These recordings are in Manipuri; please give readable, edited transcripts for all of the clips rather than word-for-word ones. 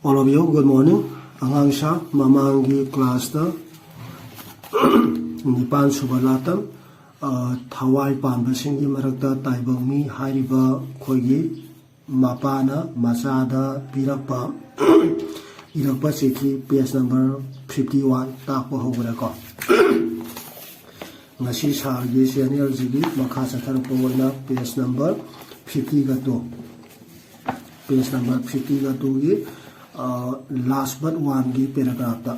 All of you, good morning. Angang sa mamangi class ta nipan subalatam thawai panbasingi marakta taibang mi hariba khoigi mapana masada pirakpa irakpa chithi page number 51 takpa hogre ko ngasi sargi senior jigi makha sathar poina page number 50 ga to page number 50 ga to gi last but one की paragraph था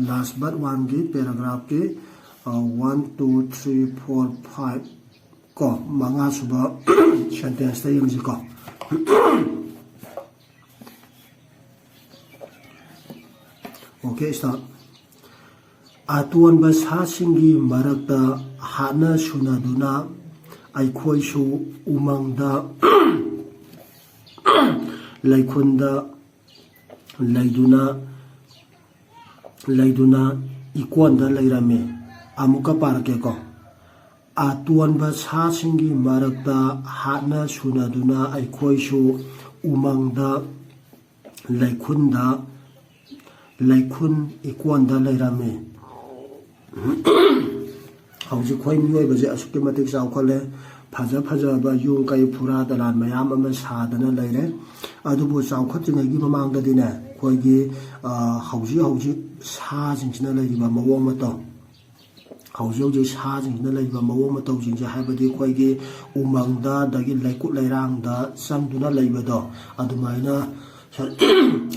last but one की paragraph के 1 2 3 4 5 को मंगा सुबह sentence था ये मुझे को okay start atuan basa singi marakta hana sunaduna ai khoi su umangda laikunda laiduna ikonda lairame amuka parake ko atuan ba sa singi marakta hana sunaduna aikhoisu umangda laikun ikonda lairame hauji khoi mioi baje asuke matik saw khole faja ba yung kai phura dalan mayam ama sadana laire adubu saw khatina gi mamang da dine khoi gi hauji sa jingsina laiba mawong mato hauji sa jingsina laiba mawong mato jingje haibadi khoi gi umangda dagi laikut lairang da samduna laiba do adumaina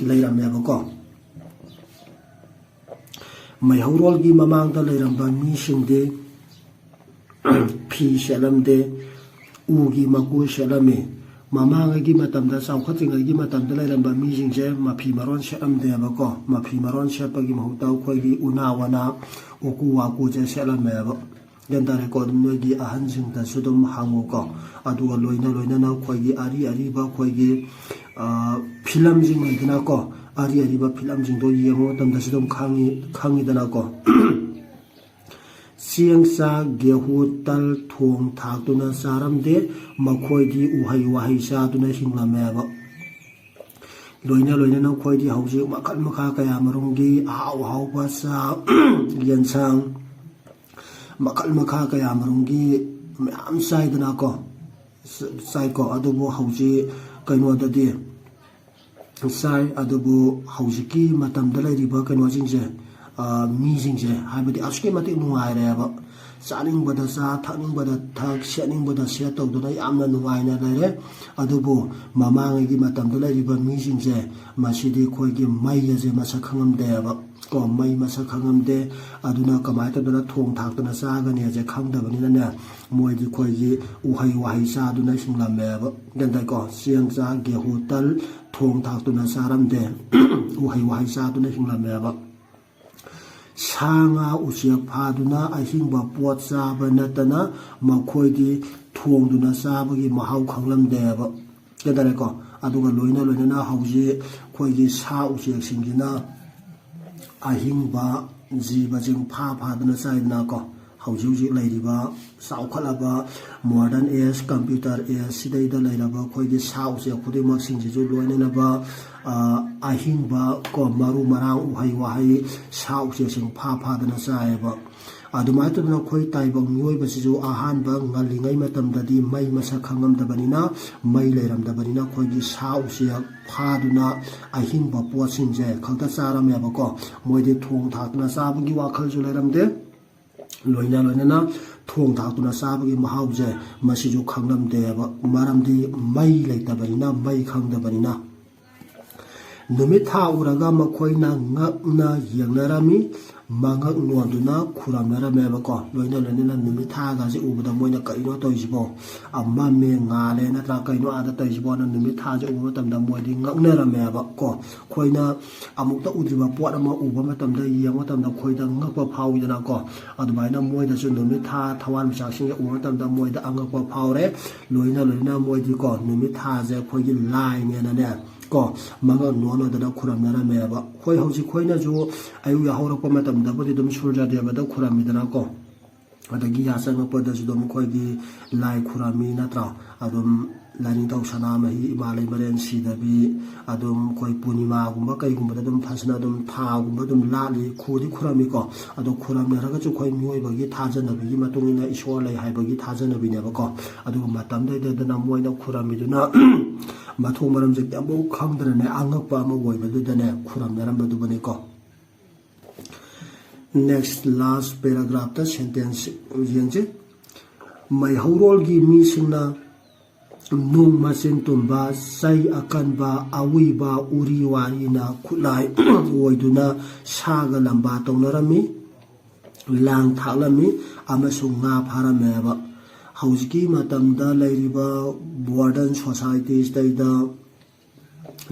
lairame ba ko mai haurol gi mamang da lairamba mi singde pi shalamde ugi magu shalame mamang gi matamda saukhating gi matamda lairamba mi jingje mapi maron shalamde abako mapi maron shapagi mahutaw khoigi unawana oku waku je shalame aba ganda record no gi ahan jingda sudum hangu ko aduga loina na khoigi ari ba khoigi film jing dina ko ari ba film jing do yengo tamda sudum khangi dana ko siang sa gehu tal thong thak tuna saramde makhoi di uhai wahai sa tuna hinglame ba loina na khoi di hauji makal makha kaya marungi haw ba sa yansang makal makha kaya marungi am sai dana ko sai ko adubu hauji kaino da di sai adubu hauji ki matam da lai riba kaino jingje mi jingje haibadi asuke mate nungai re ba saning bada sa thaning bada thak shaning bada se to do na yamna nungai na re adubu mamang gi matam do lai ba mi jingje masidi khoi gi mai ya je masa khangam de ba ko mai masa khangam de aduna kamai ta do na thong thak to na sa ga ne je khang da bani na ne moi gi khoi gi uhai wahai sa do na singlam me ba gan dai ko siang sa ge hu tal thong thak to na saram de uhai wahai sa do na singlam me ba sanga usiak phaduna ahingba pot saba natana makhoi di thongduna sabagi mahau khanglam deba kedare ko aduga loina na hauji khoi gi sa usiak singina ahingba jiba jing phaduna saina ko hauji lairiba saukhalaba modern age computer age sidai da lairaba khoi gi sa usiak khudi mak singji ju loina na ba ahingba ko maru marang uhai wahai sau se sing pha dana saeba adumai tu na khoi tai bang nyoi ba siju ahan ba ngalingai matam dadi mai masa khangam da banina mai leiram da banina khoi gi sau se pha duna ahingba po sing je khangta saram ya ba ko moi de thong thak na sa gi wakhal ju leiram de loina na thong thak tu na sa gi mahau je masiju khanglam de ba maram di mai leita banina mai khang da banina numit tha uraga makhoina ngakna yangnarami mangak nuaduna khuramnarame ba ko loina na numit tha ga je ubada moina kaino toijibo amma me ngale na tra kaino ada toijibo na numit tha je uba tamda moidi ngaknarame ba ko khoina amukta udriba pot ama uba matamda yanga tamda khoida ngakpa phawidana ko adubaina moida su numit tha thawan machasing uba tamda moida angakpa phawre loina moidi ko numit tha je khoigi lai ne na ne ko manga nono da khuram na me ba khoi hauji khoina ju ayu ya hawra ko matam da bodi dum surja de ba da khuram mi dana ko adagi ya sang pa da ju dum khoi di lai khurami na tra adum ꯂꯥꯏꯅꯤꯡꯊꯧ ꯁꯅꯥꯃꯍꯤ ꯏꯃꯥ ꯂꯩꯃꯔꯦꯟ ꯁꯤꯗꯕꯤ ꯑꯗꯨꯝ ꯑꯩꯈꯣꯏ ꯄꯨꯔꯅꯤꯃꯥꯒꯨꯝꯕ ꯀꯩꯒꯨꯝꯕꯗ ꯑꯗꯨꯝ ꯐꯖꯅ ꯑꯗꯨꯝ ꯊꯥꯒꯨꯝꯕ ꯑꯗꯨꯝ ꯂꯥꯠꯂꯤ ꯈꯨꯗꯤ ꯈꯨꯔꯝꯃꯤꯀꯣ ꯑꯗꯣ ꯈꯨꯔꯝꯅꯔꯒꯁꯨ ꯑꯩꯈꯣꯏ ꯃꯤꯑꯣꯏꯕꯒꯤ ꯊꯥꯖꯅꯕꯤꯒꯤ ꯃꯇꯨꯡ ꯏꯟꯅ ꯏꯁꯣꯔ ꯂꯩ ꯍꯥꯏꯕꯒꯤ ꯊꯥꯖꯅꯕꯤꯅꯦꯕꯀꯣ ꯑꯗꯨꯒ ꯃꯇꯝꯗꯨꯗꯅ ꯃꯣꯏꯅ ꯈꯨꯔꯝꯃꯤꯗꯨꯅ ꯃꯊꯣꯡ ꯃꯔꯝꯁꯦ ꯀꯌꯥꯃꯨꯛ ꯈꯪꯗꯅꯅꯦ ꯑꯉꯛꯄ ꯑꯃ ꯑꯣꯏꯕꯗꯨꯗꯅꯦ ꯈꯨꯔꯝꯅꯔꯝꯕꯗꯨꯕꯅꯤꯀꯣ ꯅꯦꯛꯁ ꯂꯥꯁ ꯄꯦꯔꯥꯒ꯭ꯔꯥꯐꯇ ꯁꯦꯟꯇꯦꯟꯁ ꯌꯦꯡꯁꯤ ꯃꯩꯍꯧꯔꯣꯜꯒꯤ ꯃꯤꯁꯤꯡꯅ ꯅꯨꯡ ꯃꯆꯤꯟ ꯇꯨꯝꯕ ꯆꯩ ꯑꯀꯟꯕ ꯑꯋꯤꯕ ꯎꯔꯤ ꯋꯥꯔꯤꯅ ꯈꯨꯠꯂꯥꯏ ꯑꯣꯏꯗꯨꯅ ꯁꯥꯒ ꯂꯝꯕꯥ ꯇꯧꯅꯔꯝꯃꯤ ꯂꯥꯡ ꯊꯥꯛꯂꯝꯃꯤ ꯑꯃꯁꯨꯡ ꯉꯥ ꯐꯥꯔꯝꯃꯦꯕ ꯍꯧꯖꯤꯛꯀꯤ ꯃꯇꯝꯗ ꯂꯩꯔꯤꯕ ꯃꯣꯗꯔꯟ ꯁꯣꯁꯥꯏꯇꯤꯁꯤꯗꯩꯗ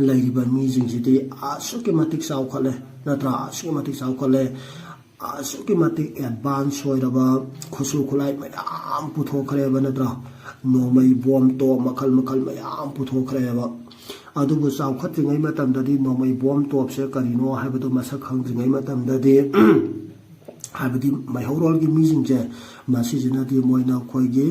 ꯂꯩꯔꯤꯕ ꯃꯤꯁꯤꯡꯁꯤꯗꯤ ꯑꯁꯨꯛꯀꯤ ꯃꯇꯤꯛ ꯆꯥꯎꯈꯠꯂꯦ ꯅꯠꯇ꯭ꯔꯥ ꯑꯁꯨꯛꯀꯤ ꯃꯇꯤꯛ ꯆꯥꯎꯈꯠꯂꯦ ꯑꯁꯨꯛꯀꯤ ꯃꯇꯤꯛ ꯑꯦꯗꯚꯥꯟꯁ ꯑꯣꯏꯔꯕ ꯈꯨꯠꯁꯨ ꯈꯨꯠꯂꯥꯏ ꯃꯌꯥꯝ ꯄꯨꯊꯣꯛꯈ꯭ꯔꯦꯕ ꯅꯠꯇ꯭ꯔꯥ ꯅꯣꯡꯃꯩ ꯕꯣꯝ ꯇꯣꯞ ꯃꯈꯜ ꯃꯈꯜ ꯃꯌꯥꯝ ꯄꯨꯊꯣꯛꯈ꯭ꯔꯦꯕ ꯑꯗꯨꯕꯨ ꯆꯥꯎꯈꯠꯇ꯭ꯔꯤꯉꯩ ꯃꯇꯝꯗꯗꯤ ꯅꯣꯡꯃꯩ ꯕꯣꯝ ꯇꯣꯞꯁꯦ ꯀꯔꯤꯅꯣ ꯍꯥꯏꯕꯗꯨ ꯃꯁꯛ ꯈꯪꯗ꯭ꯔꯤꯉꯩ ꯃꯇꯝꯗꯗꯤ ꯍꯥꯏꯕꯗꯤ ꯃꯩꯍꯧꯔꯣꯜꯒꯤ ꯃꯤꯁꯤꯡꯁꯦ ꯃꯁꯤꯁꯤꯅꯗꯤ ꯃꯣꯏꯅ ꯑꯩꯈꯣꯏꯒꯤ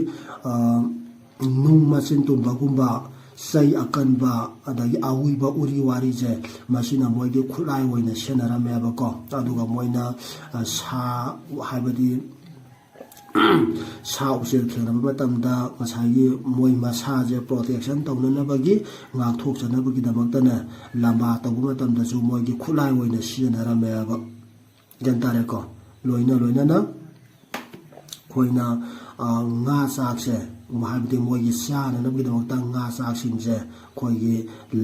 ꯅꯨꯡ ꯃꯆꯤꯟ ꯇꯨꯝꯕꯒꯨꯝꯕ ꯆꯩ ꯑꯀꯟꯕ ꯑꯗꯒꯤ ꯑꯋꯤꯕ ꯎꯔꯤ ꯋꯥꯔꯤꯁꯦ ꯃꯁꯤꯅ ꯃꯣꯏꯒꯤ ꯈꯨꯠꯂꯥꯏ ꯑꯣꯏꯅ ꯁꯤꯖꯤꯟꯅꯔꯝꯃꯦꯕꯀꯣ ꯑꯗꯨꯒ ꯃꯣꯏꯅ ꯁꯥ ꯍꯥꯏꯕꯗꯤ ꯁꯥ ꯎꯆꯦꯛ ꯊꯦꯡꯅꯕ ꯃꯇꯝꯗ ꯉꯁꯥꯏꯒꯤ ꯃꯣꯏ ꯃꯁꯥꯁꯦ ꯄ꯭ꯔꯣꯇꯦꯛꯁꯟ ꯇꯧꯅꯅꯕꯒꯤ ꯉꯥꯛꯊꯣꯛꯆꯅꯕꯒꯤꯗꯃꯛꯇꯅꯦ ꯂꯝꯕꯥ ꯇꯧꯕ ꯃꯇꯝꯗꯁꯨ ꯃꯣꯏꯒꯤ ꯈꯨꯠꯂꯥꯏ ꯑꯣꯏꯅ ꯁꯤꯖꯤꯟꯅꯔꯝꯃꯦꯕ ꯒ꯭ꯌꯥꯟ ꯇꯥꯔꯦꯀꯣ ꯂꯣꯏꯅꯅ ꯑꯩꯈꯣꯏꯅ ꯉꯥ ꯆꯥꯛꯁꯦ ꯍꯥꯏꯕꯗꯤ ꯃꯣꯏꯒꯤ ꯆꯥꯅꯅꯕꯒꯤꯗꯃꯛꯇ ꯉꯥ ꯆꯥꯛꯁꯤꯡꯁꯦ ꯑꯩꯈꯣꯏꯒꯤ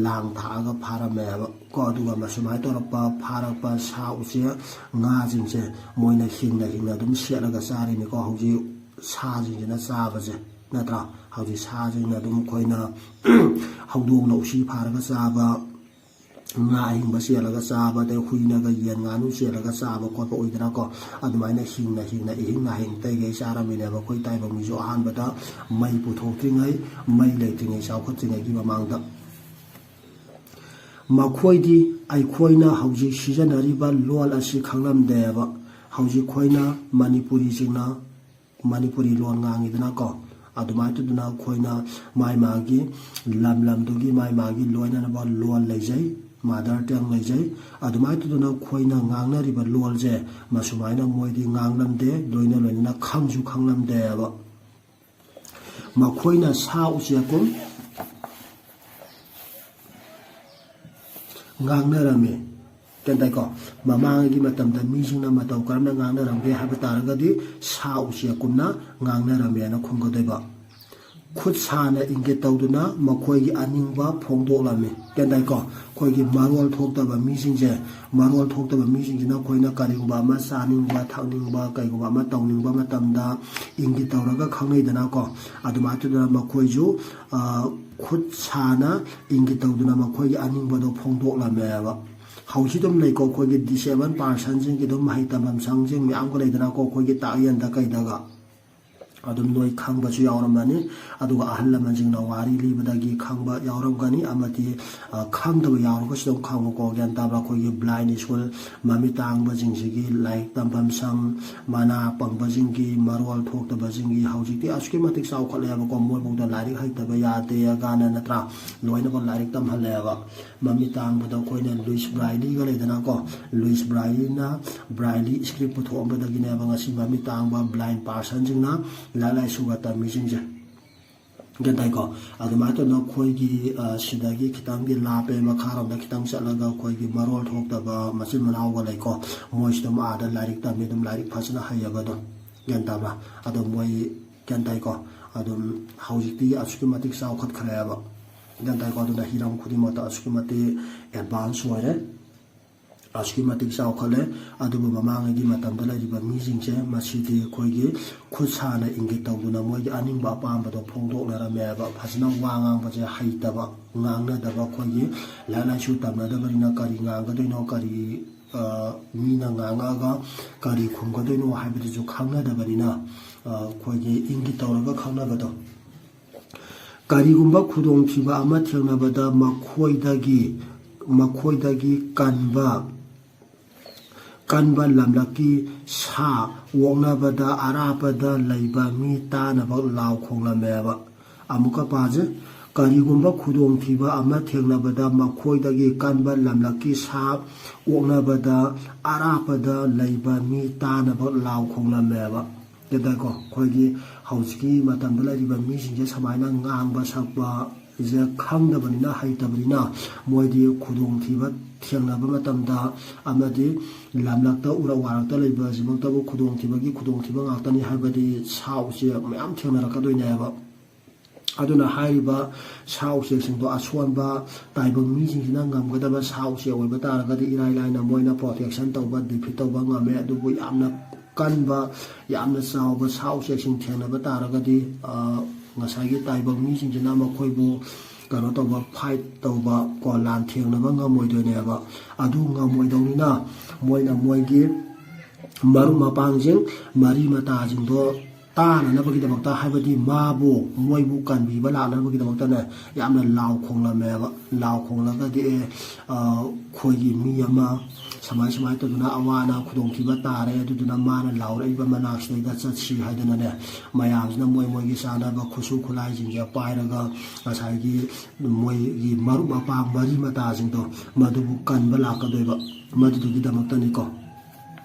ꯂꯥꯡ ꯊꯥꯛꯑꯒ ꯐꯥꯔꯝꯃꯦꯕ ꯀꯣ ꯑꯗꯨꯒ ꯃꯁꯨꯃꯥꯏꯅ ꯇꯧꯔꯛꯄ ꯐꯥꯔꯛꯄ ꯁꯥ ꯎꯆꯦꯛ ꯉꯥꯁꯤꯡꯁꯦ ꯃꯣꯏꯅ ꯍꯤꯡꯅ ꯑꯗꯨꯝ ꯁꯦꯠꯂꯒ ꯆꯥꯔꯤꯅꯤꯀꯣ ꯍꯧꯖꯤꯛ ꯁꯥꯁꯤꯡꯁꯤꯅ ꯆꯥꯕꯁꯦ ꯅꯠꯇ꯭ꯔꯥ ꯍꯧꯖꯤꯛ ꯁꯥꯁꯤꯡꯅ ꯑꯗꯨꯝ ꯑꯩꯈꯣꯏꯅ ꯍꯧꯗꯣꯡꯅ ꯎꯆꯤ ꯐꯥꯔꯒ ꯆꯥꯕ ꯉꯥ ꯑꯍꯤꯡꯕ ꯆꯦꯜꯂꯒ ꯆꯥꯕ ꯑꯗꯩ ꯍꯨꯏꯅꯒ ꯌꯦꯟ ꯉꯥꯅꯨ ꯆꯦꯜꯂꯒ ꯆꯥꯕ ꯈꯣꯠꯄ ꯑꯣꯏꯗꯅꯀꯣ ꯑꯗꯨꯃꯥꯏꯅ ꯍꯤꯡꯅ ꯑꯍꯤꯡ ꯅꯥꯍꯤꯡ ꯇꯩꯒꯩ ꯆꯥꯔꯝꯃꯤꯅꯦꯕ ꯑꯩꯈꯣꯏ ꯇꯥꯏꯕꯪ ꯃꯤꯁꯨ ꯑꯍꯥꯟꯕꯗ ꯃꯩ ꯄꯨꯊꯣꯛꯇ꯭ꯔꯤꯉꯩ ꯃꯩ ꯂꯩꯇ꯭ꯔꯤꯉꯩ ꯆꯥꯎꯈꯠꯇ꯭ꯔꯤꯉꯩꯒꯤ ꯃꯃꯥꯡꯗ ꯃꯈꯣꯏꯗꯤ ꯑꯩꯈꯣꯏꯅ ꯍꯧꯖꯤꯛ ꯁꯤꯖꯤꯟꯅꯔꯤꯕ ꯂꯣꯜ ꯑꯁꯤ ꯈꯪꯂꯝꯗꯦꯕ ꯍꯧꯖꯤꯛ ꯑꯩꯈꯣꯏꯅ ꯃꯅꯤꯄꯨꯔꯤꯁꯤꯡꯅ ꯃꯅꯤꯄꯨꯔꯤ ꯂꯣꯟ ꯉꯥꯡꯉꯤꯗꯅꯀꯣ ꯑꯗꯨꯃꯥꯏꯅ ꯇꯧꯗꯅ ꯑꯩꯈꯣꯏꯅ ꯃꯥꯒꯤ ꯂꯝꯗꯨꯒꯤ ꯃꯥꯒꯤ ꯂꯣꯏꯅꯅꯕ ꯂꯣꯟ ꯂꯩꯖꯩ ꯃꯥꯗꯔ ꯇꯪ ꯂꯩꯖꯩ ꯑꯗꯨꯃꯥꯏꯅ ꯇꯧꯗꯅ ꯑꯩꯈꯣꯏꯅ ꯉꯥꯡꯅꯔꯤꯕ ꯂꯣꯜꯁꯦ ꯃꯁꯨꯃꯥꯏꯅ ꯃꯣꯏꯗꯤ ꯉꯥꯡꯂꯝꯗꯦ ꯂꯣꯏꯅꯅ ꯈꯪꯁꯨ ꯈꯪꯂꯝꯗꯦꯕ ꯃꯈꯣꯏꯅ ꯁꯥ ꯎꯆꯦꯛꯀꯨꯝ ꯉꯥꯡꯅꯔꯝꯃꯤ ꯀꯩꯇꯥꯏꯀꯣ ꯃꯃꯥꯡꯒꯤ ꯃꯇꯝꯗ ꯃꯤꯁꯤꯡꯅ ꯃꯇꯧ ꯀꯔꯝꯅ ꯉꯥꯡꯅꯔꯝꯒꯦ ꯍꯥꯏꯕ ꯇꯥꯔꯒꯗꯤ ꯁꯥ ꯎꯆꯦꯛꯀꯨꯝꯅ ꯉꯥꯡꯅꯔꯝꯃꯦꯅ ꯈꯨꯝꯒꯗꯣꯏꯕ ꯈꯨꯠ ꯁꯥꯅ ꯏꯪꯒꯤꯠ ꯇꯧꯗꯨꯅ ꯃꯈꯣꯏꯒꯤ ꯑꯅꯤꯡꯕ ꯐꯣꯡꯗꯣꯛꯂꯝꯃꯤ ꯀꯩꯇꯥꯏꯀꯣ ꯑꯩꯈꯣꯏꯒꯤ ꯃꯔꯣꯜ ꯊꯣꯛꯇꯕ ꯃꯤꯁꯤꯡꯁꯤꯅ ꯑꯩꯈꯣꯏꯅ ꯀꯔꯤꯒꯨꯝꯕ ꯑꯃ ꯆꯥꯅꯤꯡꯕ ꯊꯛꯅꯤꯡꯕ ꯀꯩꯒꯨꯝꯕ ꯑꯃ ꯇꯧꯅꯤꯡꯕ ꯃꯇꯝꯗ ꯏꯪꯒꯤꯠ ꯇꯧꯔꯒ ꯈꯪꯅꯩꯗꯅꯀꯣ ꯑꯗꯨꯃꯥꯏꯅ ꯇꯧꯗꯅ ꯃꯈꯣꯏꯁꯨ ꯈꯨꯠ ꯁꯥꯅ ꯏꯪꯒꯤꯠ ꯇꯧꯗꯨꯅ ꯃꯈꯣꯏꯒꯤ ꯑꯅꯤꯡꯕꯗꯣ ꯐꯣꯡꯗꯣꯛꯂꯝꯃꯦꯕ ꯍꯧꯖꯤꯛ ꯑꯗꯨꯝ ꯂꯩꯀꯣ ꯑꯩꯈꯣꯏꯒꯤ ꯗꯤꯁꯦꯕꯜ ꯄꯥꯔꯁꯟꯁꯤꯡꯒꯤ ꯑꯗꯨꯝ ꯃꯍꯩ ꯇꯝꯐꯝ ꯁꯪꯁꯤꯡ ꯃꯌꯥꯝꯒ ꯂꯩꯗꯅꯀꯣ ꯑꯩꯈꯣꯏꯒꯤ ꯇꯥꯛꯌꯦꯟꯗ ꯀꯩꯗꯒ ꯑꯗꯨꯝ ꯅꯣꯏ ꯈꯪꯕꯁꯨ ꯌꯥꯎꯔꯝꯃꯅꯤ ꯑꯗꯨꯒ ꯑꯍꯜ ꯂꯃꯟꯁꯤꯡꯅ ꯋꯥꯔꯤ ꯂꯤꯕꯗꯒꯤ ꯈꯪꯕ ꯌꯥꯎꯔꯝꯒꯅꯤ ꯑꯃꯗꯤ ꯈꯪꯗꯕ ꯌꯥꯎꯔꯒꯁꯨ ꯑꯗꯨꯝ ꯈꯪꯉꯨꯀꯣ ꯒ꯭ꯌꯥꯟ ꯇꯥꯕ꯭ꯔꯥ ꯑꯩꯈꯣꯏꯒꯤ ꯕ꯭ꯂꯥꯏꯟ ꯁ꯭ꯀꯨꯜ ꯃꯃꯤꯠ ꯇꯥꯡꯕꯁꯤꯡꯁꯤꯒꯤ ꯂꯥꯏꯔꯤꯛ ꯇꯝꯐꯝ ꯁꯪ ꯃꯅꯥ ꯄꯪꯕꯁꯤꯡꯒꯤ ꯃꯔꯣꯜ ꯊꯣꯛꯇꯕꯁꯤꯡꯒꯤ ꯍꯧꯖꯤꯛꯇꯤ ꯑꯁꯨꯛꯀꯤ ꯃꯇꯤꯛ ꯆꯥꯎꯈꯠꯂꯦꯕꯀꯣ ꯃꯣꯏꯐꯥꯎꯗ ꯂꯥꯏꯔꯤꯛ ꯍꯩꯇꯕ ꯌꯥꯗꯦ ꯀꯥꯟꯅ ꯅꯠꯇ꯭ꯔꯥ ꯂꯣꯏꯅꯃꯛ ꯂꯥꯏꯔꯤꯛ ꯇꯝꯍꯜꯂꯦꯕ ꯃꯃꯤꯠ ꯇꯥꯡꯕꯗ ꯑꯩꯈꯣꯏꯅ ꯂꯨꯏꯁ ꯕ꯭ꯔꯥꯏꯂꯤꯒ ꯂꯩꯗꯅꯀꯣ ꯂꯨꯏꯁ ꯕ꯭ꯔꯥꯏꯂꯤꯅ ꯕ꯭ꯔꯥꯏꯂꯤ ꯏꯁꯀ꯭ꯔꯤꯞ ꯄꯨꯊꯣꯛꯑꯝꯕꯗꯒꯤꯅꯦꯕ ꯉꯁꯤ ꯃꯃꯤꯠ ꯇꯥꯡꯕ ꯕ꯭ꯂꯥꯏꯟ ꯄꯥꯔꯁꯟꯁꯤꯡꯅ ꯂꯥꯏꯔꯤꯛ ꯂꯥꯏꯁꯨꯒ ꯇꯝꯃꯤꯁꯤꯡꯁꯦ ꯒ꯭ꯌꯥꯟ ꯇꯥꯏꯀꯣ ꯑꯗꯨꯃꯥꯏꯅ ꯇꯧꯗꯅ ꯑꯩꯈꯣꯏꯒꯤ ꯁꯤꯗꯒꯤ ꯈꯤꯇꯪꯗꯤ ꯂꯥꯞꯄꯦ ꯃꯈꯥꯔꯣꯝꯗ ꯈꯤꯇꯪ ꯆꯠꯂꯒ ꯑꯩꯈꯣꯏꯒꯤ ꯃꯔꯣꯜ ꯊꯣꯛꯇꯕ ꯃꯆꯤꯟ ꯃꯅꯥꯎꯒ ꯂꯩꯀꯣ ꯃꯣꯏꯁꯨ ꯑꯗꯨꯝ ꯑꯥꯗ ꯂꯥꯏꯔꯤꯛ ꯇꯝꯃꯤ ꯑꯗꯨꯝ ꯂꯥꯏꯔꯤꯛ ꯐꯖꯅ ꯍꯩꯌꯦꯕ ꯑꯗꯨꯝ ꯒ꯭ꯌꯥꯟ ꯇꯥꯕ꯭ꯔꯥ ꯑꯗꯣ ꯃꯣꯏ ꯒ꯭ꯌꯥꯟ ꯇꯥꯏꯀꯣ ꯑꯗꯨꯝ ꯍꯧꯖꯤꯛꯇꯤ ꯑꯁꯨꯛꯀꯤ ꯃꯇꯤꯛ ꯆꯥꯎꯈꯠꯈ꯭ꯔꯦꯕ ꯒ꯭ꯌꯥꯟ ꯇꯥꯏꯀꯣ ꯑꯗꯨꯅ ꯍꯤꯔꯝ ꯈꯨꯗꯤꯡꯃꯛꯇ ꯑꯁꯨꯛꯀꯤ ꯃꯇꯤꯛ ꯑꯦꯗꯚꯥꯟꯁ ꯑꯣꯏꯔꯦ ꯑꯁꯨꯛꯀꯤ ꯃꯇꯤꯛ ꯆꯥꯎꯈꯠꯂꯦ ꯑꯗꯨꯕꯨ ꯃꯃꯥꯡꯉꯩꯒꯤ ꯃꯇꯝꯗ ꯂꯩꯔꯤꯕ ꯃꯤꯁꯤꯡꯁꯦ ꯃꯁꯤꯗꯤ ꯑꯩꯈꯣꯏꯒꯤ ꯈꯨꯠ ꯁꯥꯅ ꯏꯪꯒꯤꯠ ꯇꯧꯗꯨꯅ ꯃꯣꯏꯒꯤ ꯑꯅꯤꯡꯕ ꯑꯄꯥꯝꯕꯗꯣ ꯐꯣꯡꯗꯣꯛꯅꯔꯝꯃꯦꯕ ꯐꯖꯅ ꯋꯥ ꯉꯥꯡꯕꯁꯦ ꯍꯩꯇꯕ ꯉꯥꯡꯅꯗꯕ ꯑꯩꯈꯣꯏꯒꯤ ꯂꯥꯏꯔꯤꯛ ꯂꯥꯏꯁꯨ ꯇꯝꯅꯗꯕꯅꯤꯅ ꯀꯔꯤ ꯉꯥꯡꯒꯗꯣꯏꯅോꯀꯔꯤ ꯃꯤꯅ ꯉꯥꯡꯉꯛꯑꯒ ꯀꯔꯤ ꯈꯨꯝꯒꯗꯣꯏꯅೋ ꯍꯥꯏꯕꯗꯨꯁꯨ ꯈꯪꯅꯗꯕꯅꯤ나 ꯑꯩꯈꯣꯏꯒꯤ ꯏꯪꯒꯤꯠ ꯇꯧꯔꯒ ꯈꯪꯅꯕꯗꯣ ꯀꯔꯤꯒꯨꯝꯕ ꯈꯨꯗꯣꯡꯊꯤꯕ ꯑꯃ ꯊꯦꯡꯅꯕꯗ ꯃꯈꯣꯏꯗꯒꯤ ꯀꯟꯕ ꯂꯝꯂꯛꯀꯤ ꯁꯥ ꯑꯣꯛꯅꯕꯗ ꯑꯔꯥꯞꯄꯗ ꯂꯩꯕ ꯃꯤ ꯇꯥꯅꯕ ꯂꯥꯎ ꯈꯣꯡꯂꯝꯃꯦꯕ ꯑꯃꯨꯛꯀ ꯄꯥꯖꯦ ꯀꯔꯤꯒꯨꯝꯕ ꯈꯨꯗꯣꯡꯊꯤꯕ ꯑꯃ ꯊꯦꯡꯅꯕꯗ ꯃꯈꯣꯏꯗꯒꯤ ꯀꯟꯕ ꯂꯝꯂꯛꯀꯤ ꯁꯥ ꯑꯣꯛꯅꯕꯗ ꯑꯔꯥꯞꯄꯗ ꯂꯩꯕ ꯃꯤ ꯇꯥꯅꯕ ꯂꯥꯎ ꯈꯣꯡꯂꯝꯃꯦꯕ ꯀꯣ ꯑꯩꯈꯣꯏꯒꯤ ꯍꯧꯖꯤꯛꯀꯤ ꯃꯇꯝꯗ ꯂꯩꯔꯤꯕ ꯃꯤꯁꯤꯡꯁꯦ ꯁꯨꯃꯥꯏꯅ ꯉꯥꯡꯕ ꯁꯛꯄ ꯁꯦ ꯈꯪꯗꯕꯅꯤꯅ ꯍꯩꯇꯕꯅꯤꯅ ꯃꯣꯏꯗꯤ ꯈꯨꯗꯣꯡꯊꯤꯕ ꯊꯦꯡꯅꯕ ꯃꯇꯝꯗ ꯑꯃꯗꯤ ꯂꯝꯂꯛꯇ ꯎꯔꯛ ꯋꯥꯔꯛꯇ ꯂꯩꯕ ꯑꯁꯤꯃꯛꯇꯕꯨ ꯈꯨꯗꯣꯡꯊꯤꯕ ꯉꯥꯛꯇꯅꯤ ꯍꯥꯏꯕꯗꯤ ꯁꯥ ꯎꯆꯦꯛ ꯃꯌꯥꯝ ꯊꯦꯡꯅꯔꯛꯀꯗꯣꯏꯅꯦꯕ ꯑꯗꯨꯅ ꯍꯥꯏꯔꯤꯕ ꯁꯥ ꯎꯆꯦꯛꯁꯤꯡꯗꯣ ꯑꯁꯣꯟꯕ ꯇꯥꯏꯕꯪ ꯃꯤꯁꯤꯡꯁꯤꯅ ꯉꯝꯒꯗꯕ ꯁꯥ ꯎꯆꯦꯛ ꯑꯣꯏꯕ ꯇꯥꯔꯒꯗꯤ ꯏꯔꯥꯏ ꯂꯥꯏꯅ ꯃꯣꯏꯅ ꯄ꯭ꯔꯣꯇꯦꯛꯁꯟ ꯇꯧꯕ ꯗꯤꯐꯤꯠ ꯇꯧꯕ ꯉꯝꯃꯦ ꯑꯗꯨꯕꯨ ꯌꯥꯝꯅ ꯀꯟꯕ ꯌꯥꯝꯅ ꯆꯥꯎꯕ ꯁꯥ ꯎꯆꯦꯛꯁꯤꯡ ꯊꯦꯡꯅꯕ ꯇꯥꯔꯒꯗꯤ ꯉꯁꯥꯏꯒꯤ ꯇꯥꯏꯕꯪ ꯃꯤꯁꯤꯡꯁꯤꯅ ꯃꯈꯣꯏꯕꯨ ꯀꯩꯅꯣ ꯇꯧꯕ ꯐꯥꯏꯠ ꯇꯧꯕ ꯀꯣ ꯂꯥꯟ ꯊꯦꯡꯅꯕ ꯉꯝꯃꯣꯏꯗꯣꯏꯅꯦꯕ ꯑꯗꯨ ꯉꯝꯃꯣꯏꯗꯧꯅꯤꯅ ꯃꯣꯏꯅ ꯃꯣꯏꯒꯤ ꯃꯔꯨꯞ ꯃꯄꯥꯡꯁꯤꯡ ꯃꯔꯤ ꯃꯇꯥꯁꯤꯡꯗꯣ ꯇꯥꯅꯅꯕꯒꯤꯗꯃꯛꯇ ꯍꯥꯏꯕꯗꯤ ꯃꯣꯏꯕꯨ ꯀꯟꯕꯤꯕ ꯂꯥꯛꯅꯕꯒꯤꯗꯃꯛꯇꯅꯦ ꯌꯥꯝꯅ ꯂꯥꯎ ꯈꯣꯡꯂꯝꯃꯦꯕ ꯂꯥꯎ ꯈꯣꯡꯂꯒꯗꯤ ꯑꯩꯈꯣꯏꯒꯤ ꯃꯤ ꯑꯃ ꯁꯨꯃꯥꯏꯅ ꯇꯧꯗꯨꯅ ꯑꯋꯥ ꯑꯅꯥ ꯈꯨꯗꯣꯡꯊꯤꯕ ꯇꯥꯔꯦ ꯑꯗꯨꯗꯨꯅ ꯃꯥꯅ ꯂꯥꯎꯔꯛꯏꯕ ꯃꯅꯥꯛꯁꯤꯗꯩꯗ ꯆꯠꯁꯤ ꯍꯥꯏꯗꯅꯅꯦ ꯃꯌꯥꯝꯁꯤꯅ ꯃꯣꯏꯒꯤ ꯆꯥꯅꯕ ꯈꯨꯠꯁꯨ ꯈꯨꯠꯂꯥꯏꯁꯤꯡꯁꯦ ꯄꯥꯏꯔꯒ ꯉꯁꯥꯏꯒꯤ ꯃꯣꯏꯒꯤ ꯃꯔꯨꯞ ꯃꯄꯥꯡ ꯃꯔꯤ ꯃꯇꯥꯁꯤꯡꯗꯣ ꯃꯗꯨꯕꯨ ꯀꯟꯕ ꯂꯥꯛꯀꯗꯣꯏꯕ ꯃꯗꯨꯗꯨꯒꯤꯗꯃꯛꯇꯅꯤꯀꯣ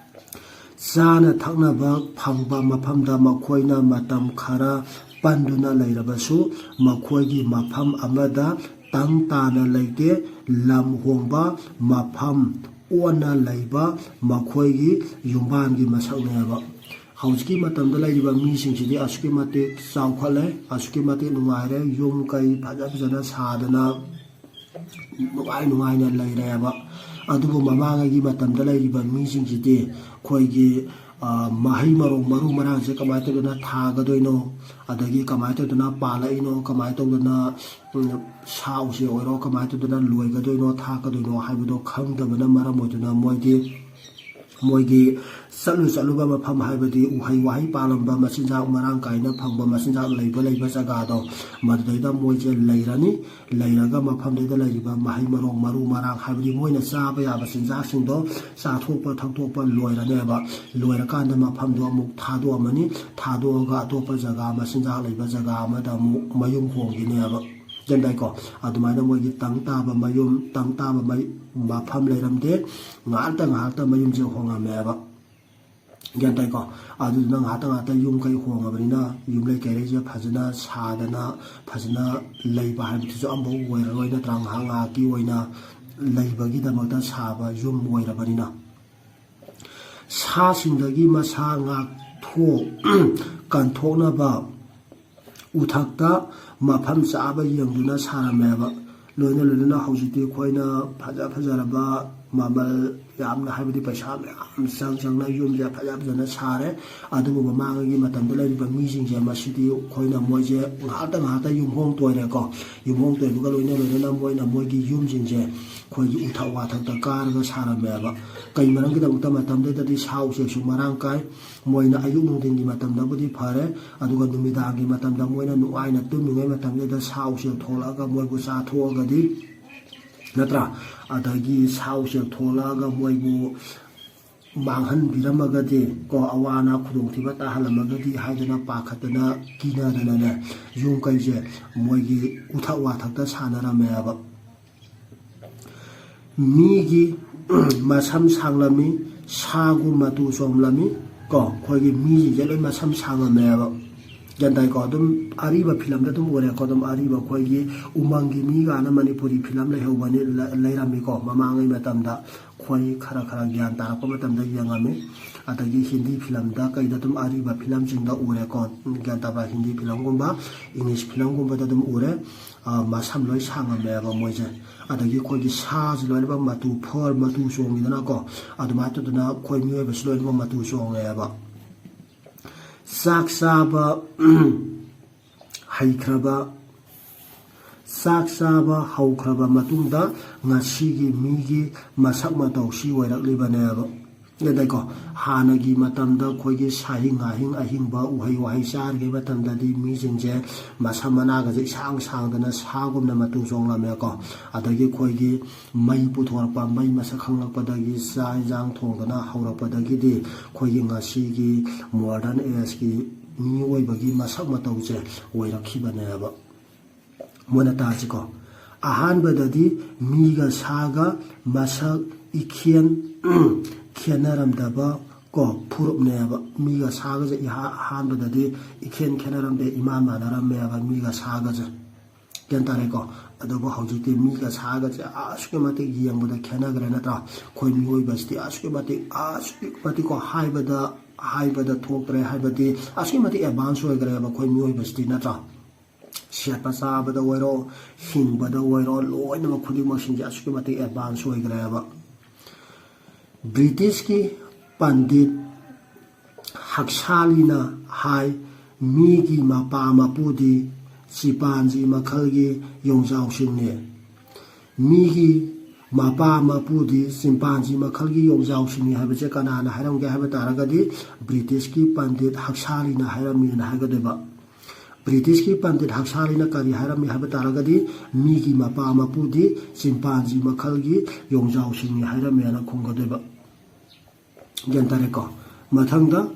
ꯆꯥꯅ ꯊꯛꯅꯕ ꯐꯪꯕ ꯃꯐꯝꯗ ꯃꯈꯣꯏꯅ ꯃꯇꯝ ꯈꯔ ꯄꯟꯗꯨꯅ ꯂꯩꯔꯕꯁꯨ ꯃꯈꯣꯏꯒꯤ ꯃꯐꯝ ꯑꯃꯗ ꯇꯪ ꯇꯥꯅ ꯂꯩꯇꯦ ꯂꯝ ꯍꯣꯡꯕ ꯃꯐꯝ ꯑꯣꯟꯅ ꯂꯩꯕ ꯃꯈꯣꯏꯒꯤ ꯌꯨꯝꯕꯥꯟꯒꯤ ꯃꯁꯛꯅꯦꯕ ꯍꯧꯖꯤꯛꯀꯤ ꯃꯇꯝꯗ ꯂꯩꯔꯤꯕ ꯃꯤꯁꯤꯡꯁꯤꯗꯤ ꯑꯁꯨꯛꯀꯤ ꯃꯇꯤꯛ ꯆꯥꯎꯈꯠꯂꯦ ꯑꯁꯨꯛꯀꯤ ꯃꯇꯤꯛ ꯅꯨꯡꯉꯥꯏꯔꯦ ꯌꯨꯝ ꯀꯩ ꯐꯖꯅ ꯁꯥꯗꯅ ꯅꯨꯡꯉꯥꯏꯅ ꯂꯩꯔꯦꯕ ꯑꯗꯨꯕꯨ ꯃꯃꯥꯡꯉꯩꯒꯤ ꯃꯇꯝꯗ ꯂꯩꯔꯤꯕ ꯃꯤꯁꯤꯡꯁꯤꯗꯤ ꯑꯩꯈꯣꯏꯒꯤ ꯃꯍꯩ ꯃꯔꯣꯡ ꯃꯔꯨ ꯃꯔꯥꯡꯁꯦ ꯀꯃꯥꯏꯅ ꯇꯧꯗꯅ ꯊꯥꯒꯗꯣꯏꯅꯣ ꯑꯗꯒꯤꯀꯃꯥꯏꯅ ꯇꯧꯗꯅ ꯄꯥꯜꯂꯛꯏꯅꯣꯀꯃꯥꯏꯅ ꯇꯧꯗꯅ ꯁꯥ ꯎꯆꯦꯛ ꯑꯣꯏꯔꯣ ꯀꯃꯥꯏꯅ ꯇꯧꯗꯅ ꯂꯣꯏꯒꯗꯣꯏꯅꯣ ꯊꯥꯛꯀꯗꯣꯏꯅꯣ ꯍꯥꯏꯕꯗꯣ ꯈꯪꯗꯕꯅ ꯃꯔꯝ ꯑꯣꯏꯗꯨꯅ ꯃꯣꯏꯒꯤ ꯆꯠꯂꯨꯕ ꯃꯐꯝ ꯍꯥꯏꯕꯗꯤ ꯎꯍꯩ ꯋꯥꯍꯩ ꯄꯥꯜꯂꯝꯕ ꯃꯆꯤꯟꯖꯥꯛ ꯃꯔꯥꯡ ꯀꯥꯏꯅ ꯐꯪꯕ ꯃꯆꯤꯟꯖꯥꯛ ꯂꯩꯕ ꯖꯒꯥꯗꯣ ꯃꯗꯨꯗꯩꯗ ꯃꯣꯏꯁꯦ ꯂꯩꯔꯒ ꯃꯐꯝꯗꯨꯗ ꯂꯩꯔꯤꯕ ꯃꯍꯩ ꯃꯔꯣꯡ ꯃꯔꯨ ꯃꯔꯥꯡ ꯍꯥꯏꯕꯗꯤ ꯃꯣꯏꯅ ꯆꯥꯕ ꯌꯥꯕ ꯆꯤꯟꯖꯥꯛꯁꯤꯡꯗꯣ ꯆꯥꯊꯣꯛꯄ ꯊꯛꯇꯣꯛꯄ ꯂꯣꯏꯔꯅꯦꯕ ꯂꯣꯏꯔꯀꯥꯟꯗ ꯃꯐꯝꯗꯣ ꯑꯃꯨꯛ ꯊꯥꯗꯣꯛꯑꯝꯃꯅꯤ ꯊꯥꯗꯣꯛꯑꯒ ꯑꯇꯣꯞꯄ ꯖꯒꯥ ꯃꯆꯤꯟꯖꯥꯛ ꯂꯩꯕ ꯖꯒꯥ ꯑꯃꯗ ꯑꯃꯨꯛ ꯃꯌꯨꯝ ꯍꯣꯡꯈꯤꯅꯦꯕ ꯒ꯭ꯌꯥꯟ ꯑꯗꯨꯃꯥꯏꯅ ꯃꯣꯏꯒꯤ ꯇꯪ ꯇꯥꯕ ꯃꯐꯝ ꯂꯩꯔꯝꯗꯦ ꯉꯥꯏꯍꯥꯛꯇ ꯃꯌꯨꯝꯁꯦ ꯍꯣꯡꯉꯝꯃꯦꯕ ꯒ꯭ꯌꯥꯟ ꯑꯗꯨꯗꯨꯅ ꯉꯥꯏꯍꯥꯛꯇ ꯌꯨꯝ ꯀꯩ ꯍꯣꯡꯉꯕꯅꯤꯅ ꯌꯨꯝꯂꯩ ꯀꯩꯔꯩꯁꯦ ꯐꯖꯅ ꯁꯥꯗꯅ ꯐꯖꯅ ꯂꯩꯕ ꯍꯥꯏꯕꯗꯨꯁꯨ ꯑꯃꯐꯥꯎ ꯑꯣꯏꯔꯔꯣꯏ ꯅꯠꯇ꯭ꯔꯥ ꯉꯥꯏꯍꯥꯛꯀꯤ ꯑꯣꯏꯅ ꯂꯩꯕꯒꯤꯗꯃꯛꯇ ꯁꯥꯕ ꯌꯨꯝ ꯑꯣꯏꯔꯕꯅꯤ나 사신덕이 마사가 간통나바 우탁다 마팜 싸바 영두나 사람에바 로이나 하우지티 코이나 파자라바 마말 ꯌꯥꯝꯅ ꯍꯥꯏꯕꯗꯤ ꯄꯩꯁꯥ ꯃꯌꯥꯝ ꯆꯪꯅ ꯌꯨꯝꯁꯦ ꯐꯖꯅ ꯁꯥꯔꯦ ꯑꯗꯨꯕꯨ ꯃꯃꯥꯡꯒꯤ ꯃꯇꯝꯗ ꯂꯩꯔꯤꯕ ꯃꯤꯁꯤꯡꯁꯦ ꯃꯁꯤꯗꯤ ꯑꯩꯈꯣꯏꯅ ꯃꯣꯏꯁꯦ ꯉꯥꯏꯍꯥꯛꯇ ꯌꯨꯝꯍꯣꯡ ꯇꯣꯏꯔꯦꯀꯣ ꯌꯨꯝꯍꯣꯡ ꯇꯣꯏꯕꯒ ꯂꯣꯏꯅꯅ ꯃꯣꯏꯅ ꯃꯣꯏꯒꯤ ꯌꯨꯝꯁꯤꯡꯁꯦ ꯑꯩꯈꯣꯏꯒꯤ ꯎꯊꯛ ꯋꯥꯊꯛꯇ ꯀꯥꯔꯒ ꯁꯥꯔꯝꯃꯦꯕ ꯀꯩ ꯃꯔꯝꯒꯤꯗꯃꯛꯇ ꯃꯇꯝꯗꯨꯗꯗꯤ ꯁꯥ ꯎꯆꯦꯛꯁꯨ ꯃꯔꯥꯡ ꯀꯥꯏ ꯃꯣꯏꯅ ꯑꯌꯨꯛ ꯅꯨꯡꯊꯤꯟꯒꯤ ꯃꯇꯝꯗꯕꯨꯗꯤ ꯐꯔꯦ ꯑꯗꯨꯒ ꯅꯨꯃꯤꯗꯥꯡꯒꯤ ꯃꯇꯝꯗ ꯃꯣꯏꯅ ꯅꯨꯡꯉꯥꯏꯅ ꯇꯨꯝꯃꯤꯉꯩ ꯃꯇꯝꯗꯨꯗ ꯁꯥ ꯎꯆꯦꯛ ꯊꯣꯛꯂꯛꯑꯒ ꯃꯣꯏꯕꯨ ꯆꯥꯊꯣꯛꯑꯒꯗꯤ ꯅꯠꯇ꯭ꯔꯥ ꯑꯗꯒꯤ ꯁꯥ ꯎꯆꯦꯛ ꯊꯣꯛꯂꯛꯑꯒ ꯃꯣꯏꯕꯨ ꯃꯥꯡꯍꯟꯕꯤꯔꯝꯃꯒꯗꯤ ꯀꯣ ꯑꯋꯥ ꯑꯅꯥ ꯈꯨꯗꯣꯡꯊꯤꯕ ꯇꯥꯍꯜꯂꯝꯃꯒꯗꯤ ꯍꯥꯏꯗꯅ ꯄꯥꯈꯠꯇꯅ ꯀꯤꯅꯗꯅꯅꯦ ꯌꯨꯝ ꯀꯩꯁꯦ ꯃꯣꯏꯒꯤ ꯎꯊꯛ ꯋꯥꯊꯛꯇ ꯁꯥꯟꯅꯔꯝꯃꯦꯕ ꯃꯤꯒꯤ ꯃꯁꯝ ꯁꯥꯡꯂꯝꯃꯤ ꯁꯥꯒꯨꯝ ꯃꯇꯨ ꯆꯣꯝꯂꯝꯃꯤ ꯀꯣ ꯑꯩꯈꯣꯏꯒꯤ ꯃꯤꯁꯤꯡꯁꯦ ꯂꯣꯏ ꯃꯁꯝ ꯁꯥꯡꯉꯝꯃꯦꯕ ꯒ꯭ꯌꯥꯟ ꯇꯥꯏꯀꯣ ꯑꯗꯨꯝ ꯑꯔꯤꯕ ꯐꯤꯂꯝꯗ ꯑꯗꯨꯝ ꯑꯣꯏꯔꯦꯀꯣ ꯑꯗꯨꯝ ꯑꯔꯤꯕ ꯑꯩꯈꯣꯏꯒꯤ ꯎꯃꯪꯒꯤ ꯃꯤ ꯀꯥꯏꯅ ꯃꯅꯤꯄꯨꯔꯤ ꯐꯤꯂꯝ ꯂꯩꯔꯝꯃꯤꯀꯣ ꯃꯃꯥꯡꯉꯩ ꯃꯇꯝꯗ ꯑꯩꯈꯣꯏ ꯈꯔ ꯒ꯭ꯌꯥꯟ ꯇꯥꯔꯛꯄ ꯃꯇꯝꯗ ꯌꯦꯡꯉꯝꯃꯤ ꯑꯗꯒꯤ ꯍꯤꯟꯗꯤ ꯐꯤꯂꯝꯗ ꯀꯩꯗ ꯑꯗꯨꯝ ꯑꯔꯤꯕ ꯐꯤꯂꯝꯁꯤꯡꯗ ꯎꯔꯦꯀꯣ ꯒ꯭ꯌꯥꯟ ꯇꯥꯕ ꯍꯤꯟꯗꯤ ꯐꯤꯂꯝꯒꯨꯝꯕ ꯏꯪꯂꯤꯁ ꯐꯤꯂꯝꯒꯨꯝꯕꯗ ꯑꯗꯨꯝ ꯎꯔꯦ ꯃꯁꯝ ꯂꯣꯏ ꯁꯥꯡꯉꯝꯃꯦꯕ ꯃꯣꯏꯁꯦ ꯑꯗꯒꯤ ꯑꯩꯈꯣꯏꯒꯤ ꯁꯥꯁꯤ ꯂꯣꯏꯅꯃꯛ ꯃꯇꯨ ꯆꯣꯡꯉꯤꯗꯅꯀꯣ ꯑꯗꯨꯃꯥꯏꯅ ꯇꯧꯗꯅ ꯑꯩꯈꯣꯏ ꯃꯤꯑꯣꯏꯕꯁꯤ ꯂꯣꯏꯅꯃꯛ ꯃꯇꯨ ꯆꯣꯡꯉꯦꯕ ꯆꯥꯛ ꯆꯥꯕ ꯍꯧꯈ꯭ꯔꯕ ꯃꯇꯨꯡꯗ ꯉꯁꯤꯒꯤ ꯃꯤꯒꯤ ꯃꯁꯛ ꯃꯇꯧ ꯁꯤ ꯑꯣꯏꯔꯛꯂꯤꯕꯅꯦꯕ ꯒ꯭ꯌꯥꯟ ꯍꯥꯟꯅꯒꯤ ꯃꯇꯝꯗ ꯑꯩꯈꯣꯏꯒꯤ ꯁꯥꯍꯤꯡ ꯉꯥꯍꯤꯡ ꯑꯍꯤꯡꯕ ꯎꯍꯩ ꯋꯥꯍꯩ ꯆꯥꯔꯤꯉꯩ ꯃꯇꯝꯗꯗꯤ ꯃꯤꯁꯤꯡꯁꯦ ꯃꯁꯝ ꯃꯅꯥꯒꯁꯦ ꯏꯁꯥꯡ ꯁꯥꯡꯗꯅ ꯁꯥꯒꯨꯝꯅ ꯃꯇꯨ ꯆꯣꯡꯂꯝꯃꯦꯀꯣ ꯑꯗꯒꯤ ꯑꯩꯈꯣꯏꯒꯤ ꯃꯩ ꯄꯨꯊꯣꯔꯛꯄ ꯃꯩ ꯃꯁꯛ ꯈꯪꯂꯛꯄꯗꯒꯤ ꯆꯥꯛ ꯏꯟꯁꯥꯡ ꯊꯣꯡꯗꯅ ꯍꯧꯔꯛꯄꯗꯒꯤꯗꯤ ꯑꯩꯈꯣꯏꯒꯤ ꯉꯁꯤꯒꯤ ꯃꯣꯗꯔꯟ ꯑꯦꯖꯀꯤ ꯃꯤꯑꯣꯏꯕꯒꯤ ꯃꯁꯛ ꯃꯇꯧꯁꯦ ꯑꯣꯏꯔꯛꯈꯤꯕꯅꯦꯕ ꯃꯣꯏꯅ ꯇꯥꯁꯤꯀꯣ ꯑꯍꯥꯟꯕꯗꯗꯤ ꯃꯤꯒ ꯁꯥꯒ ꯃꯁꯛ ꯏꯈꯦꯟ ꯈꯦꯅꯔꯝꯗꯕ ꯀꯣ ꯐꯨꯔꯨꯞꯅꯦꯕ ꯃꯤꯒ ꯁꯥꯒꯁꯦ ꯑꯍꯥꯟꯕꯗꯗꯤ ꯏꯈꯦꯟ ꯈꯦꯅꯔꯝꯗꯦ ꯏꯃꯥꯟ ꯃꯥꯟꯅꯔꯝꯃꯦꯕ ꯃꯤꯒ ꯁꯥꯒꯁꯦ ꯒ꯭ꯌꯥꯟ ꯇꯥꯔꯦꯀꯣ ꯑꯗꯨꯕꯨ ꯍꯧꯖꯤꯛꯇꯤ ꯃꯤꯒ ꯁꯥꯒꯁꯦ ꯑꯁꯨꯛꯀꯤ ꯃꯇꯤꯛ ꯌꯦꯡꯕꯗ ꯈꯦꯅꯈ꯭ꯔꯦ ꯅꯠꯇ꯭ꯔꯥ ꯑꯩꯈꯣꯏ ꯃꯤꯑꯣꯏꯕꯁꯤꯗꯤ ꯑꯁꯨꯛꯀꯤ ꯃꯇꯤꯛꯀꯣ ꯍꯥꯏꯕꯗ ꯊꯣꯛꯇ꯭ꯔꯦ ꯍꯥꯏꯕꯗꯤ ꯑꯁꯨꯛꯀꯤ ꯃꯇꯤꯛ ꯑꯦꯗꯚꯥꯟꯁ ꯑꯣꯏꯈ꯭ꯔꯦꯕ ꯑꯩꯈꯣꯏ ꯃꯤꯑꯣꯏꯕꯁꯤꯗꯤ ꯅꯠꯇ꯭ꯔꯥ ꯁꯦꯠꯄ ꯆꯥꯕꯗ ꯑꯣꯏꯔꯣ ꯍꯤꯡꯕꯗ ꯑꯣꯏꯔꯣ ꯂꯣꯏꯅꯃꯛ ꯈꯨꯗꯤꯡꯃꯛꯁꯤꯡꯁꯦ ꯑꯁꯨꯛꯀꯤ ꯃꯇꯤꯛ ꯑꯦꯗꯚꯥꯟꯁ ꯑꯣꯏꯈ꯭ꯔꯦꯕ ꯕ꯭ꯔꯤꯇꯤꯁꯀꯤ ꯄꯟꯗꯤꯠ ꯍꯛꯁꯥꯂꯤꯅ ꯍꯥꯏ ꯃꯤꯒꯤ ꯃꯄꯥ ꯃꯄꯨꯗꯤ ꯆꯤꯄꯥꯟꯖꯤ ꯃꯈꯜꯒꯤ ꯌꯣꯡꯆꯥꯎꯁꯤꯡꯅꯤ ꯃꯤꯒꯤ ꯃꯄꯥ ꯃꯄꯨꯗꯤ ꯆꯤꯝꯄꯥꯟꯖꯤ ꯃꯈꯜꯒꯤ ꯌꯣꯡꯆꯥꯎꯁꯤꯡꯅꯤ ꯍꯥꯏꯕꯁꯦ ꯀꯅꯥꯅ ꯍꯥꯏꯔꯝꯒꯦ ꯍꯥꯏꯕ ꯇꯥꯔꯒꯗꯤ ꯕ꯭ꯔꯤꯇꯤꯁꯀꯤ ꯄꯟꯗꯤꯠ ꯍꯛꯁꯥꯂꯤꯅ ꯍꯥꯏꯔꯝꯃꯤꯅ ꯍꯥꯏꯒꯗꯣꯏꯕ ꯕ꯭ꯔꯤꯇꯤꯁꯀꯤ ꯄꯟꯗꯤꯠ ꯍꯛꯁꯥꯂꯤꯅ ꯀꯔꯤ ꯍꯥꯏꯔꯝꯃꯤ ꯍꯥꯏꯕ ꯇꯥꯔꯒꯗꯤ ꯃꯤꯒꯤ ꯃꯄꯥ ꯃꯄꯨꯗꯤ ꯆꯤꯝꯄꯥꯟꯖꯤ ꯃꯈꯜꯒꯤ ꯌꯣꯡꯆꯥꯎꯁꯤꯡꯅꯤ ꯍꯥꯏꯔꯝꯃꯦꯅ ꯈꯨꯝꯒꯗꯣꯏꯕ ꯒ꯭ꯌꯥꯟ ꯇꯥꯔꯦꯀꯣ ꯃꯊꯪꯗ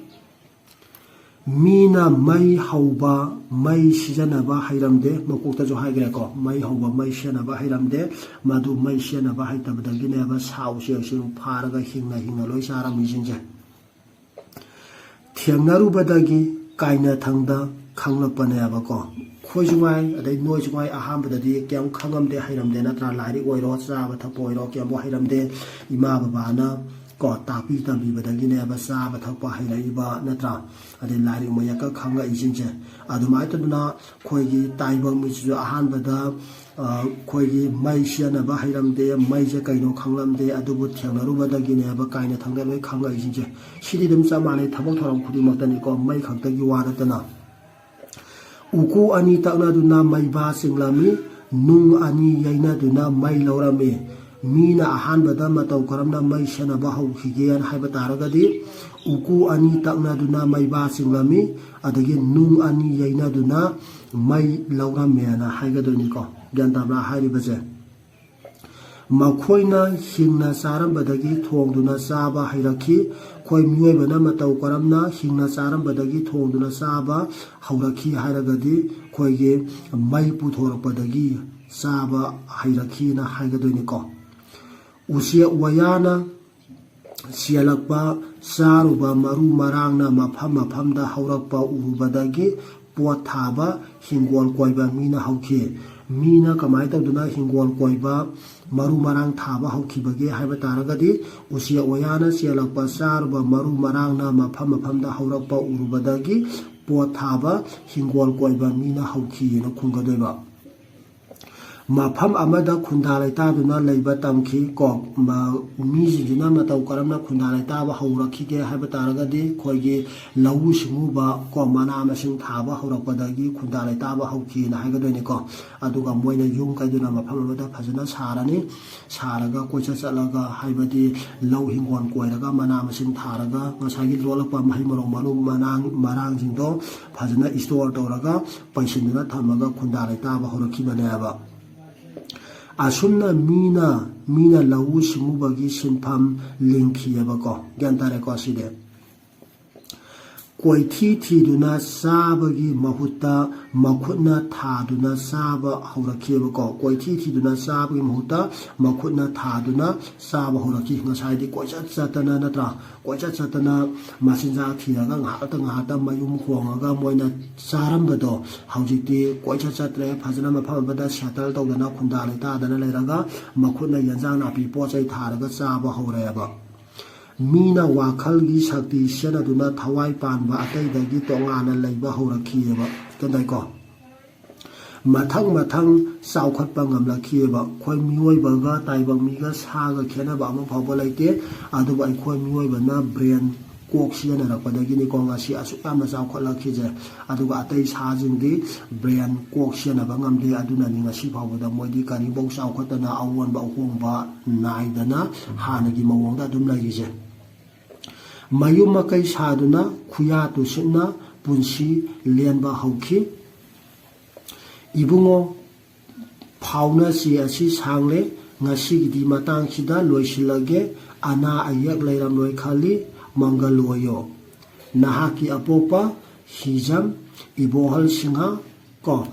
ꯃꯤꯅ ꯃꯩ ꯍꯧꯕ ꯃꯩ ꯁꯤꯖꯤꯟꯅꯕ ꯍꯩꯔꯝꯗꯦ ꯃꯀꯣꯛꯇꯁꯨ ꯍꯥꯏꯈ꯭ꯔꯦꯀꯣ ꯃꯩ ꯍꯧꯕ ꯃꯩ ꯁꯤꯖꯤꯟꯅꯕ ꯍꯩꯔꯝꯗꯦ ꯃꯗꯨ ꯃꯩ ꯁꯤꯖꯤꯟꯅꯕ ꯍꯩꯇꯕꯗꯒꯤꯅꯦꯕ ꯁꯥ ꯎꯆꯦꯛꯁꯤꯡ ꯐꯥꯔꯒ ꯍꯤꯡꯅ ꯂꯣꯏ ꯆꯥꯔꯝꯃꯤꯁꯤꯡꯁꯦ ꯊꯦꯡꯅꯔꯨꯕꯗꯒꯤ ꯀꯥꯏꯅꯊꯪꯗ ꯈꯪꯂꯛꯄꯅꯦꯕꯀꯣ ꯑꯩꯈꯣꯏꯁꯨ ꯉꯥꯏ ꯑꯗꯩ ꯅꯣꯏꯁꯨ ꯉꯥꯏ ꯑꯍꯥꯟꯕꯗꯗꯤ ꯀꯩꯝ ꯈꯪꯉꯝꯗꯦ ꯍꯩꯔꯝꯗꯦ ꯅꯠꯇ꯭ꯔꯥ ꯂꯥꯏꯔꯤꯛ ꯑꯣꯏꯔꯣ ꯆꯥꯕ ꯊꯛꯄ ꯑꯣꯏꯔꯣ ꯀꯩꯝꯕꯨ ꯍꯩꯔꯝꯗꯦ ꯏꯃꯥ ꯕꯕꯥꯅ ꯀꯣ ꯇꯥꯛꯄꯤ ꯇꯝꯕꯤꯕꯗꯒꯤꯅꯦꯕ ꯆꯥꯕ ꯊꯛꯄ ꯍꯩꯔꯛꯏꯕ ꯅꯠꯇ꯭ꯔꯥ ꯑꯗꯩ ꯂꯥꯏꯔꯤꯛ ꯃꯌꯦꯛꯀ ꯈꯪꯉꯛꯏꯁꯤꯡꯁꯦ ꯑꯗꯨꯃꯥꯏꯅ ꯇꯧꯗꯅ ꯑꯩꯈꯣꯏꯒꯤ ꯇꯥꯏꯕꯪ ꯃꯤꯁꯤꯁꯨ ꯑꯍꯥꯟꯕꯗ ꯑꯩꯈꯣꯏꯒꯤ ꯃꯩ ꯁꯤꯖꯤꯟꯅꯕ ꯍꯩꯔꯝꯗꯦ ꯃꯩꯁꯦ ꯀꯩꯅꯣ ꯈꯪꯂꯝꯗꯦ ꯑꯗꯨꯕꯨ ꯊꯦꯡꯅꯔꯨꯕꯗꯒꯤꯅꯦꯕ ꯀꯥꯏꯅꯊꯪꯗ ꯂꯣꯏ ꯈꯪꯉꯛꯏꯁꯤꯡꯁꯦ ꯁꯤꯗꯤ ꯑꯗꯨꯝ ꯆꯞ ꯃꯥꯟꯅꯩ ꯊꯕꯛ ꯊꯧꯔꯝ ꯈꯨꯗꯤꯡꯃꯛꯇꯅꯤꯀꯣ ꯃꯩ ꯈꯛꯇꯒꯤ ꯋꯥ ꯅꯠꯇꯅ ꯎꯀꯨ ꯑꯅꯤ ꯇꯛꯅꯗꯨꯅ ꯃꯩꯕꯥ ꯆꯤꯡꯂꯝꯃꯤ ꯅꯨꯡ ꯑꯅꯤ ꯌꯩꯅꯗꯨꯅ ꯃꯩ ꯂꯧꯔꯝꯃꯤ ꯃꯤꯅ ꯑꯍꯥꯟꯕꯗ ꯃꯇꯧ ꯀꯔꯝꯅ ꯃꯩ ꯁꯤꯖꯤꯟꯅꯕ ꯍꯧꯈꯤꯒꯦꯅ ꯍꯥꯏꯕ ꯇꯥꯔꯒꯗꯤ ꯎꯀꯨ ꯑꯅꯤ ꯇꯛꯅꯗꯨꯅ ꯃꯩꯕꯥ ꯆꯤꯡꯂꯝꯃꯤ ꯑꯗꯒꯤ ꯅꯨꯡ ꯑꯅꯤ ꯌꯩꯅꯗꯨꯅ ꯃꯩ ꯂꯧꯔꯝꯃꯦꯅ ꯍꯥꯏꯒꯗꯣꯏꯅꯤꯀꯣ ꯒ꯭ꯌꯥꯟ ꯇꯥꯕ꯭ꯔꯥ ꯍꯥꯏꯔꯤꯕꯁꯦ ꯃꯈꯣꯏꯅ ꯍꯤꯡꯅ ꯆꯥꯔꯝꯕꯗꯒꯤ ꯊꯣꯡꯗꯨꯅ ꯆꯥꯕ ꯍꯩꯔꯛꯈꯤ ꯑꯩꯈꯣꯏ ꯃꯤꯑꯣꯏꯕꯅ ꯃꯇꯧ ꯀꯔꯝꯅ ꯍꯤꯡꯅ ꯆꯥꯔꯝꯕꯗꯒꯤ ꯊꯣꯡꯗꯨꯅ ꯆꯥꯕ ꯍꯧꯔꯛꯈꯤ ꯍꯥꯏꯔꯒꯗꯤ ꯑꯩꯈꯣꯏꯒꯤ ꯃꯩ ꯄꯨꯊꯣꯔꯛꯄꯗꯒꯤ ꯆꯥꯕ ꯍꯩꯔꯛꯈꯤꯅ ꯍꯥꯏꯒꯗꯣꯏꯅꯤꯀꯣ ꯎꯆꯦꯛ ꯋꯥꯌꯥꯅ ꯆꯦꯜꯂꯛꯄ ꯆꯥꯔꯨꯕ ꯃꯔꯨ ꯃꯔꯥꯡꯅ ꯃꯐꯝ ꯃꯐꯝꯗ ꯍꯧꯔꯛꯄ ꯎꯔꯨꯕꯗꯒꯤ ꯄꯣꯠ ꯊꯥꯕ ꯍꯤꯡꯒꯣꯜ ꯀꯣꯏꯕ ꯃꯤꯅ ꯍꯧꯈꯤ ꯃꯤꯅ ꯀꯃꯥꯏꯅ ꯇꯧꯗꯨꯅ ꯍꯤꯡꯒꯣꯜ ꯀꯣꯏꯕ ꯃꯔꯨ ꯃꯔꯥꯡ ꯊꯥꯕ ꯍꯧꯈꯤꯕꯒꯦ ꯍꯥꯏꯕ ꯇꯥꯔꯒꯗꯤ ꯎꯆꯦꯛ ꯋꯥꯌꯥꯅ ꯆꯦꯜꯂꯛꯄ ꯆꯥꯔꯨꯕ ꯃꯔꯨ ꯃꯔꯥꯡꯅ ꯃꯐꯝ ꯃꯐꯝꯗ ꯍꯧꯔꯛꯄ ꯎꯔꯨꯕꯗꯒꯤ ꯄꯣꯠ ꯊꯥꯕ ꯍꯤꯡꯒꯣꯜ ꯀꯣꯏꯕ ꯃꯤꯅ ꯍꯧꯈꯤꯅ ꯈꯨꯝꯒꯗꯣꯏꯕ ꯃꯐꯝ ꯑꯃꯗ ꯈꯨꯟꯗꯥ ꯂꯩꯇꯥꯗꯨꯅ ꯂꯩꯕ ꯇꯝꯈꯤ ꯀꯣ ꯃꯤꯁꯤꯡꯁꯤꯅ ꯃꯇꯧ ꯀꯔꯝꯅ ꯈꯨꯟꯗꯥ ꯂꯩꯇꯥꯕ ꯍꯧꯔꯛꯈꯤꯒꯦ ꯍꯥꯏꯕ ꯇꯥꯔꯒꯗꯤ ꯑꯩꯈꯣꯏꯒꯤ ꯂꯧꯎ ꯁꯤꯡꯎꯕ ꯀꯣ ꯃꯅꯥ ꯃꯁꯤꯡ ꯊꯥꯕ ꯍꯧꯔꯛꯄꯗꯒꯤ ꯈꯨꯟꯗꯥ ꯂꯩꯇꯥꯕ ꯍꯧꯈꯤꯅ ꯍꯥꯏꯒꯗꯣꯏꯅꯤꯀꯣ ꯑꯗꯨꯒ ꯃꯣꯏꯅ ꯌꯨꯝ ꯀꯩꯗꯨꯅ ꯃꯐꯝ ꯑꯃꯗ ꯐꯖꯅ ꯁꯥꯔꯅꯤ ꯁꯥꯔꯒ ꯀꯣꯏꯆꯠ ꯆꯠꯂꯒ ꯍꯥꯏꯕꯗꯤ ꯂꯧ ꯍꯤꯡꯒꯣꯜ ꯀꯣꯏꯔꯒ ꯃꯅꯥ ꯃꯁꯤꯡ ꯊꯥꯔꯒ ꯉꯁꯥꯏꯒꯤ ꯂꯣꯜꯂꯛꯄ ꯃꯍꯩ ꯃꯔꯣꯡ ꯃꯔꯥꯡꯁꯤꯡꯗꯣ ꯐꯖꯅ ꯏꯁꯇꯣꯔ ꯇꯧꯔꯒ ꯄꯩꯁꯤꯟꯗꯨꯅ ꯊꯝꯃꯒ ꯈꯨꯟꯗꯥ ꯂꯩꯇꯥꯕ ꯍꯧꯔꯛꯈꯤꯕꯅꯦꯕ ꯑꯁꯨꯝꯅ ꯃꯤꯅ ꯂꯧꯎ ꯁꯤꯡꯎꯕꯒꯤ ꯁꯤꯟꯐꯝ ꯂꯤꯡꯈꯤꯑꯕꯀꯣ ꯒ꯭ꯌꯥꯟ ꯇꯥꯔꯦꯀꯣ ꯁꯤꯗꯤ ꯀꯣꯏꯊꯤ ꯊꯤꯗꯨꯅ ꯆꯥꯕꯒꯤ ꯃꯍꯨꯠꯇ ꯃꯈꯨꯠꯅ ꯊꯥꯗꯨꯅ ꯆꯥꯕ ꯍꯧꯔꯛꯈꯤꯕꯀꯣ ꯀꯣꯏꯊꯤ ꯊꯤꯗꯨꯅ ꯆꯥꯕꯒꯤ ꯃꯍꯨꯠꯇ ꯃꯈꯨꯠꯅ ꯊꯥꯗꯨꯅ ꯆꯥꯕ ꯍꯧꯔꯛꯈꯤ ꯉꯁꯥꯏꯗꯤ ꯀꯣꯏꯆꯠ ꯆꯠꯇꯅ ꯅꯠꯇ꯭ꯔꯥ ꯀꯣꯏꯆꯠ ꯆꯠꯇꯅ ꯃꯆꯤꯟꯖꯥꯛ ꯊꯤꯔꯒ ꯉꯥꯏꯍꯥꯛꯇ ꯃꯌꯨꯝ ꯍꯣꯡꯉꯒ ꯃꯣꯏꯅ ꯆꯥꯔꯝꯕꯗꯣ ꯍꯧꯖꯤꯛꯇꯤ ꯀꯣꯏꯆꯠ ꯆꯠꯇ꯭ꯔꯦ ꯐꯖꯅ ꯃꯐꯝ ꯑꯃꯗ ꯁꯦꯇꯜ ꯇꯧꯗꯅ ꯈꯨꯟꯗꯥ ꯂꯩꯇꯥꯗꯅ ꯂꯩꯔꯒ ꯃꯈꯨꯠꯅ ꯌꯦꯟꯖꯥꯡ ꯅꯥꯄꯤ ꯄꯣꯠ ꯆꯩ ꯊꯥꯔꯒ ꯆꯥꯕ ꯍꯧꯔꯛꯑꯦꯕ ꯃꯤꯅ ꯋꯥꯈꯜꯒꯤ ꯁꯛꯇꯤ ꯁꯤꯖꯤꯟꯅꯗꯨꯅ ꯊꯋꯥꯏ ꯄꯥꯟꯕ ꯑꯇꯩꯗꯒꯤ ꯇꯣꯉꯥꯟꯅ ꯂꯩꯕ ꯍꯧꯔꯛꯈꯤꯑꯕ ꯀꯩꯗꯧꯀꯣ ꯃꯊꯪ ꯆꯥꯎꯈꯠꯄ ꯉꯝꯂꯛꯈꯤꯑꯕ ꯑꯩꯈꯣꯏ ꯃꯤꯑꯣꯏꯕꯒ ꯇꯥꯏꯕꯪ ꯃꯤꯒ ꯁꯥꯒ ꯈꯦꯠꯅꯕ ꯑꯃ ꯐꯥꯎꯕ ꯂꯩꯇꯦ ꯑꯗꯨꯕꯨ ꯑꯩꯈꯣই ꯃꯤꯑꯣꯏꯕꯅ ꯕ꯭ꯔꯦꯟ ꯀꯣꯛ ꯁꯤꯖꯤꯟꯅꯔꯛꯄꯗꯒꯤꯅꯤꯀꯣ ꯉꯁꯤ ꯑꯁꯨꯛ ꯌꯥꯝꯅ ꯆꯥꯎꯈꯠꯂꯛꯈꯤꯁꯦ ꯑꯗꯨꯒ ꯑꯇꯩ ꯁꯥꯁꯤꯡꯗꯤ ꯕ꯭ꯔꯦꯟ ꯀꯣꯛ ꯁꯤꯖꯤꯟꯅꯕ ꯉꯝꯗꯦ ꯑꯗꯨꯅꯅꯤ ꯉꯁꯤ ꯐꯥꯎꯕꯗ ꯃꯣꯏꯗꯤ ꯀꯔꯤꯐꯧ ꯆꯥꯎꯈꯠꯇꯅ ꯑꯑꯣꯟꯕ ꯑꯍꯣꯡꯕ ꯅꯥꯏꯗꯅ ꯍꯥꯟꯅꯒꯤ ꯃꯑꯣꯡꯗ ꯑꯗꯨꯝ ꯂꯩꯔꯤꯁꯦ ꯃꯌꯨꯝ ꯃꯀꯩ ꯁꯥꯗꯨꯅ ꯈꯨꯌꯥ ꯇꯨꯁꯤꯠꯅ ꯄꯨꯟꯁꯤ ꯂꯦꯟꯕ ꯍꯧꯈꯤ ꯏꯕꯨꯡꯉꯣ ꯐꯥꯎꯅꯁꯤ ꯑꯁꯤ ꯁꯥꯡꯂꯦ ꯉꯁꯤꯒꯤꯗꯤ ꯃꯇꯥꯡꯁꯤꯗ ꯂꯣꯏꯁꯤꯜꯂꯒꯦ ꯑꯅꯥ ꯑꯌꯦꯛ ꯂꯩꯔꯝꯂꯣꯏ ꯈꯜꯂꯤ ꯃꯪꯒꯜ ꯑꯣꯏꯌꯣ ꯅꯍꯥꯛꯀꯤ ꯑꯄꯣꯛꯄ ꯍꯤꯖꯝ ꯏꯕꯣꯍꯜ ꯁꯤꯡꯍ ꯀꯣ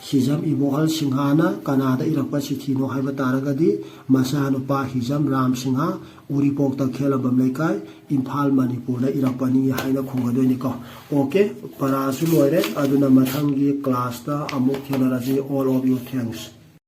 Hijam Ibohal Singhana Kanada irakpa chithino haiba taragadi machanupa Hijam Ram Singha Uripokta Khelabam Lekai Imphal Manipurda irakpani haina khungadoini ko. Okay, parasu loire aduna mathangi class ta amuk thenaraji. All of you, thanks.